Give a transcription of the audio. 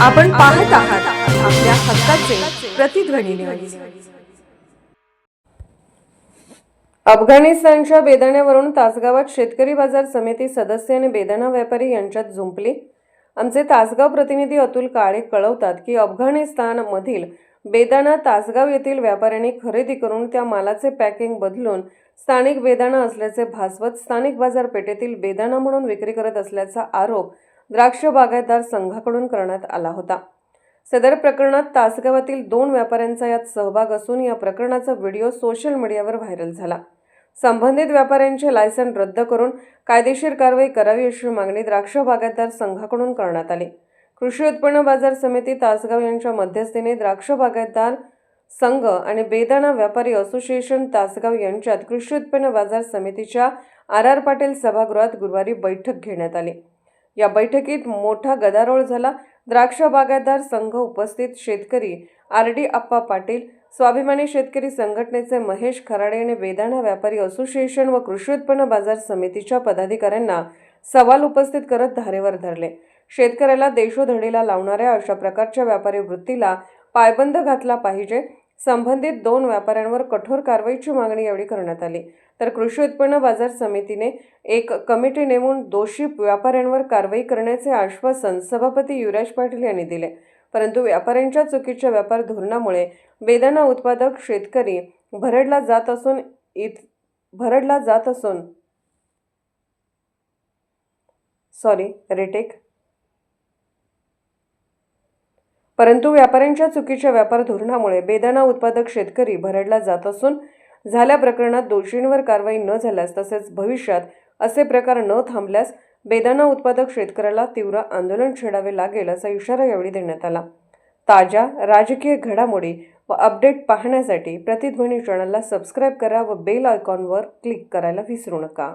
आपण पाहत आहात आपल्या हक्काचे प्रतिध्वनी न्यूज. अफगाणिस्तानच्या बेदाण्यावरून तासगावात शेतकरी बाजार समिती सदस्य आणि बेदाणा व्यापारी यांच्यात जुंपली. आमचे तासगाव प्रतिनिधी अतुल काळे कळवतात की अफगाणिस्तानमधील बेदाणा तासगाव येथील व्यापाऱ्यांनी खरेदी करून त्या मालाचे पॅकिंग बदलून स्थानिक बेदाणा असल्याचे भासवत स्थानिक बाजारपेठेतील बेदाणा म्हणून विक्री करत असल्याचा आरोप द्राक्ष बागायतदार संघाकडून करण्यात आला होता. सदर प्रकरणात तासगावातील 2 व्यापाऱ्यांचा यात सहभाग असून या प्रकरणाचा व्हिडिओ सोशल मीडियावर व्हायरल झाला. संबंधित व्यापाऱ्यांचे लायसन रद्द करून कायदेशीर कारवाई करावी अशी मागणी द्राक्ष बागायतदार संघाकडून करण्यात आली. कृषी उत्पन्न बाजार समिती तासगाव यांच्या मध्यस्थीने द्राक्ष बागायतदार संघ आणि बेदाणा व्यापारी असोसिएशन तासगाव यांच्यात कृषी उत्पन्न बाजार समितीच्या आर पाटील सभागृहात गुरुवारी बैठक घेण्यात आली. या बैठकीत मोठा गदारोळ झाला. द्राक्ष बागायतदार संघ उपस्थित शेतकरी आर.डी. आप्पा पाटील, स्वाभिमानी शेतकरी संघटनेचे महेश खराडे आणि बेदाणा व्यापारी असोसिएशन व कृषी उत्पन्न बाजार समितीच्या पदाधिकाऱ्यांना सवाल उपस्थित करत धारेवर धरले. शेतकऱ्याला देशोधडीला लावणाऱ्या अशा प्रकारच्या व्यापारी वृत्तीला पायबंद घातला पाहिजे. संबंधित 2 व्यापाऱ्यांवर कठोर कारवाईची मागणी यावेळी करण्यात आली. तर कृषी उत्पन्न बाजार समितीने एक कमिटी नेमून दोषी व्यापाऱ्यांवर कारवाई करण्याचे आश्वासन सभापती युवराज पाटील यांनी दिले. परंतु व्यापाऱ्यांच्या चुकीच्या व्यापार धोरणामुळे बेदाणा उत्पादक शेतकरी भरडला जात असून झाल्या प्रकरणात दोषींवर कारवाई न झाल्यास तसेच भविष्यात असे प्रकार न थांबल्यास बेदाणा उत्पादक शेतकऱ्याला तीव्र आंदोलन छेडावे लागेल असा इशारा यावेळी देण्यात आला. ताज्या राजकीय घडामोडी व अपडेट पाहण्यासाठी प्रतिध्वनी चॅनलला सबस्क्राईब करा व बेल आयकॉनवर क्लिक करायला विसरू नका.